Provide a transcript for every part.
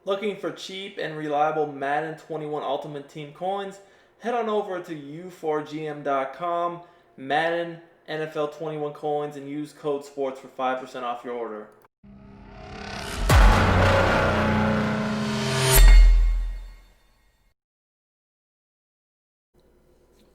Looking for cheap and reliable Madden 21 Ultimate Team coins? Head on over to u4gm.com, Madden NFL 21 coins, and use code SPORTS for 5% off your order.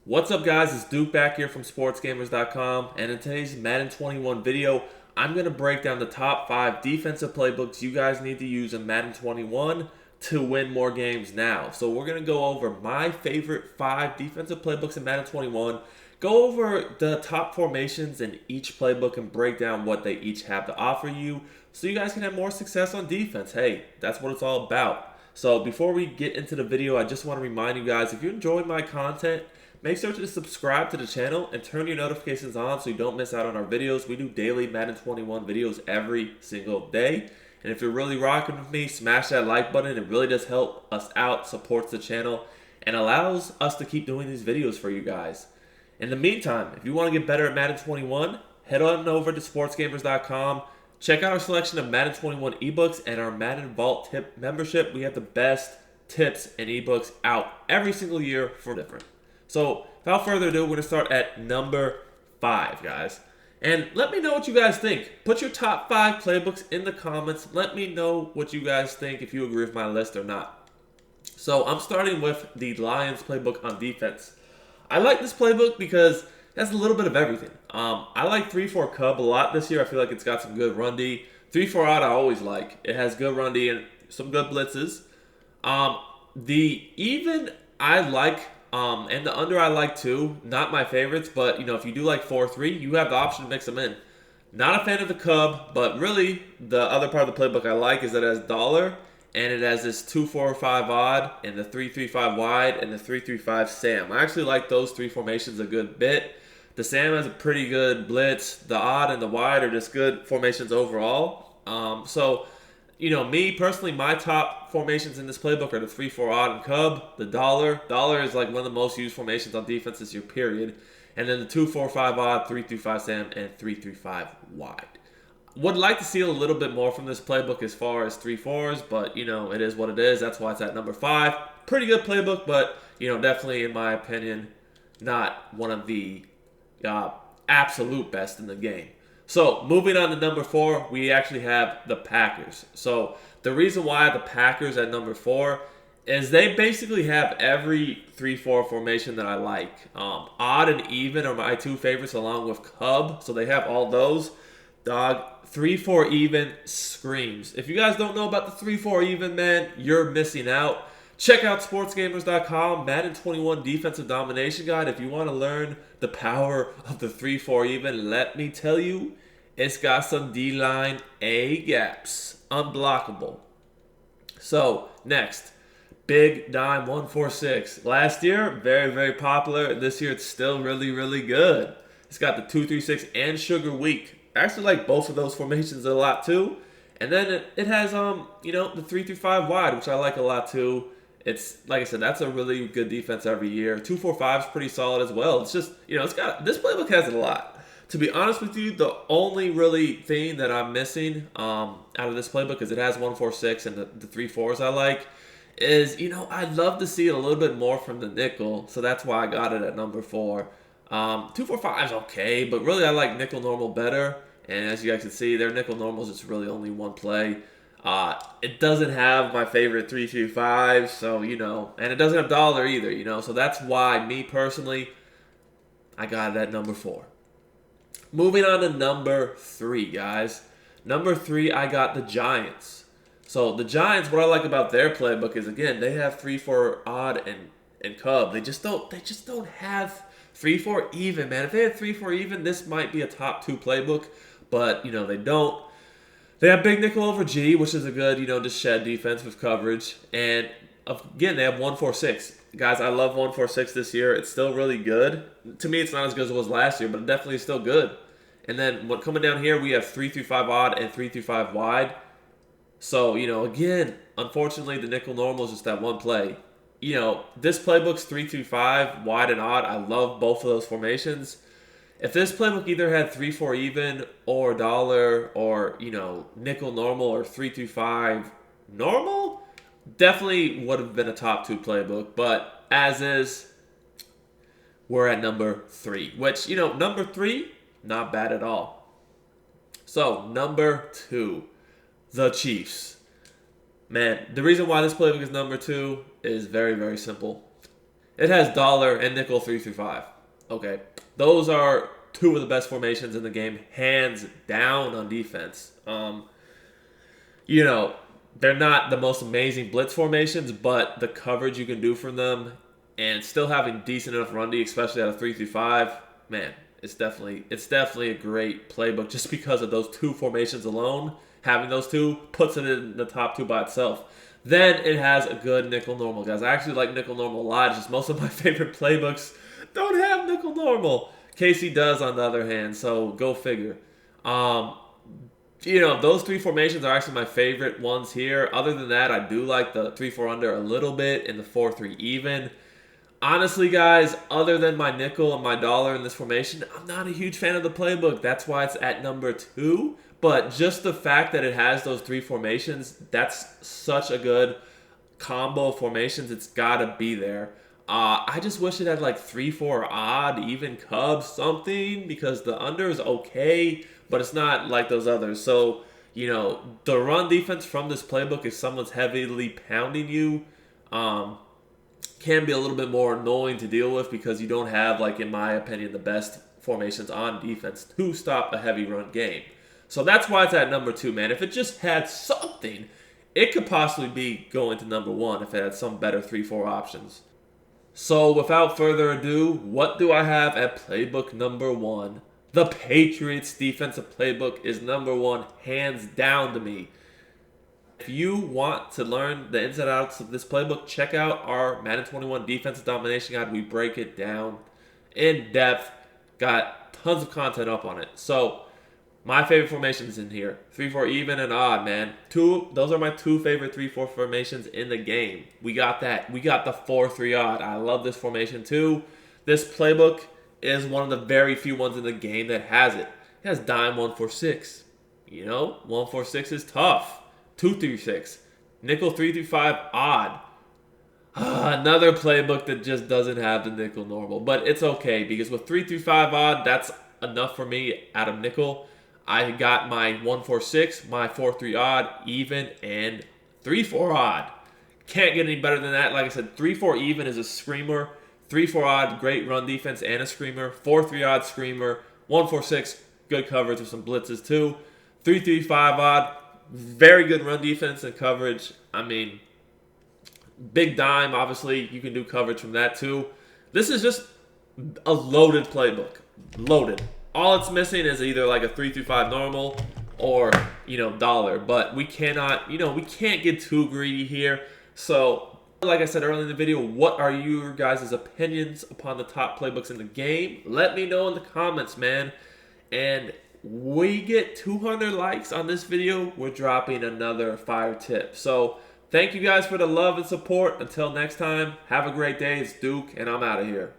What's up, guys? It's Duke back here from sportsgamers.com, and in today's Madden 21 video, I'm going to break down the top 5 defensive playbooks you guys need to use in Madden 21 to win more games now. So we're going to go over my favorite 5 defensive playbooks in Madden 21, go over the top formations in each playbook, and break down what they each have to offer you so you guys can have more success on defense. Hey, that's what it's all about. So before we get into the video, I just want to remind you guys, if you enjoy my content, make sure to subscribe to the channel and turn your notifications on so you don't miss out on our videos. We do daily Madden 21 videos every single day. And if you're really rocking with me, smash that like button. It really does help us out, supports the channel, and allows us to keep doing these videos for you guys. In the meantime, if you want to get better at Madden 21, head on over to sportsgamers.com. Check out our selection of Madden 21 ebooks and our Madden Vault tip membership. We have the best tips and ebooks out every single year for different. So, without further ado, we're going to start at number 5, guys. And let me know what you guys think. Put your top 5 playbooks in the comments. Let me know what you guys think, if you agree with my list or not. So, I'm starting with the Lions playbook on defense. I like this playbook because it has a little bit of everything. I like 3-4 Cub a lot this year. I feel like it's got some good run D. 3-4 Odd I always like. It has good run D and some good blitzes. The even I like... and the under I like too. Not my favorites, but if you do like 4-3, you have the option to mix them in. Not a fan of the Cub, but really the other part of the playbook I like is that it has dollar, and it has this 2-4-5 odd, and the 3-3-5 wide, and the 3-3-5 Sam. I actually like those 3 formations a good bit. The Sam has a pretty good blitz. The odd and the wide are just good formations overall. Me personally, my top formations in this playbook are the 3-4 odd and Cub, the dollar. Dollar is like one of the most used formations on defense this year, period. And then the 2-4-5 odd, 3-3-5 Sam, and 3-3-5 wide. Would like to see a little bit more from this playbook as far as 3-4s, but it is what it is. That's why it's at number 5. Pretty good playbook, but definitely in my opinion, not one of the absolute best in the game. So, moving on to number 4, we actually have the Packers. So, the reason why I have the Packers at number 4 is they basically have every 3-4 formation that I like. Odd and even are my 2 favorites along with Cub. So, they have all those. Dog, 3-4 even screams. If you guys don't know about the 3-4 even, man, you're missing out. Check out sportsgamers.com, Madden 21 Defensive Domination Guide. If you want to learn the power of the 3-4 even, let me tell you, it's got some D-line A-gaps. Unblockable. So, next, Big Dime 146. Last year, very, very popular. This year, it's still really, really good. It's got the 2-3-6 and Sugar Week. I actually like both of those formations a lot, too. And then it has, the 3-3-5 wide, which I like a lot, too. It's, like I said, that's a really good defense every year. 2-4-5 is pretty solid as well. It's just, this playbook has a lot. To be honest with you, the only really thing that I'm missing out of this playbook is it has 1-4-6 and the 3-4s I like is, I'd love to see it a little bit more from the nickel. So that's why I got it at number 4. 2-4-5 is okay, but really I like nickel normal better. And as you guys can see, their nickel normals is really only one play. It doesn't have my favorite 3-3-5, so, and it doesn't have dollar either, so that's why, me personally, I got it at number 4. Moving on to number 3, guys. Number 3, I got the Giants. So, the Giants, what I like about their playbook is, again, they have 3-4 odd and Cub. They just don't have 3-4 even, man. If they had 3-4 even, this might be a top 2 playbook, but, they don't. They have big nickel over G, which is a good, just shed defense with coverage. And again, they have 1-4-6. Guys, I love 1-4-6 this year. It's still really good. To me, it's not as good as it was last year, but it definitely is still good. And then coming down here, we have 3-3-5 odd and 3-3-5 wide. So, again, unfortunately, the nickel normal is just that one play. This playbook's 3-3-5 wide and odd. I love both of those formations. If this playbook either had 3-4 even or dollar or, nickel normal or 3-5 normal, Definitely would have been a top 2 playbook, but as is, we're at number 3, which, number 3, not bad at all. So, number 2, the Chiefs. Man, the reason why this playbook is number 2 is very, very simple. It has dollar and nickel 3 through 5. Okay, those are 2 of the best formations in the game, hands down on defense. They're not the most amazing blitz formations, but the coverage you can do from them and still having decent enough run D, especially out of 3 through 5, man, it's definitely a great playbook just because of those 2 formations alone. Having those 2 puts it in the top 2 by itself. Then it has a good nickel normal, guys. I actually like nickel normal a lot. It's just most of my favorite playbooks don't have nickel normal. Casey does, on the other hand, so go figure. Those 3 formations are actually my favorite ones here. Other than that, I do like the 3-4 under a little bit and the 4-3 even. Honestly, guys, other than my nickel and my dollar in this formation, I'm not a huge fan of the playbook. That's why it's at number 2. But just the fact that it has those 3 formations, that's such a good combo of formations. It's got to be there. I just wish it had like 3-4 odd, even Cubs, something, because the under is okay, but it's not like those others. So, the run defense from this playbook, if someone's heavily pounding you, can be a little bit more annoying to deal with because you don't have, like, in my opinion, the best formations on defense to stop a heavy run game. So that's why it's at number 2, man. If it just had something, it could possibly be going to number 1 if it had some better 3-4 options. So without further ado, what do I have at playbook number 1? The Patriots defensive playbook is number 1, hands down to me. If you want to learn the ins and outs of this playbook, check out our Madden 21 defensive domination guide. We break it down in depth. Got tons of content up on it. So my favorite formations in here, 3-4 even and odd, man. Those are my 2 favorite 3-4 formations in the game. We got that. We got the 4-3 odd. I love this formation too. This playbook is one of the very few ones in the game that has it. It has dime 1-4-6. 1-4-6 is tough. 2-3-6. Nickel 3-5 odd. Another playbook that just doesn't have the nickel normal. But it's okay because with 3-5 odd, that's enough for me out of nickel. I got my 1-4-6, my 4-3 odd, even, and 3-4 odd. Can't get any better than that. Like I said, 3-4 even is a screamer. 3-4 odd, great run defense and a screamer. 4-3 odd, screamer. 1-4-6, good coverage with some blitzes too. 3-5 odd, very good run defense and coverage. I mean, big dime, obviously, you can do coverage from that too. This is just a loaded playbook. Loaded. All it's missing is either like a 3-5 normal or, dollar. But we cannot, we can't get too greedy here. So, like I said earlier in the video, what are your guys' opinions upon the top playbooks in the game? Let me know in the comments, man. And we get 200 likes on this video, we're dropping another fire tip. So, thank you guys for the love and support. Until next time, have a great day. It's Duke, and I'm out of here.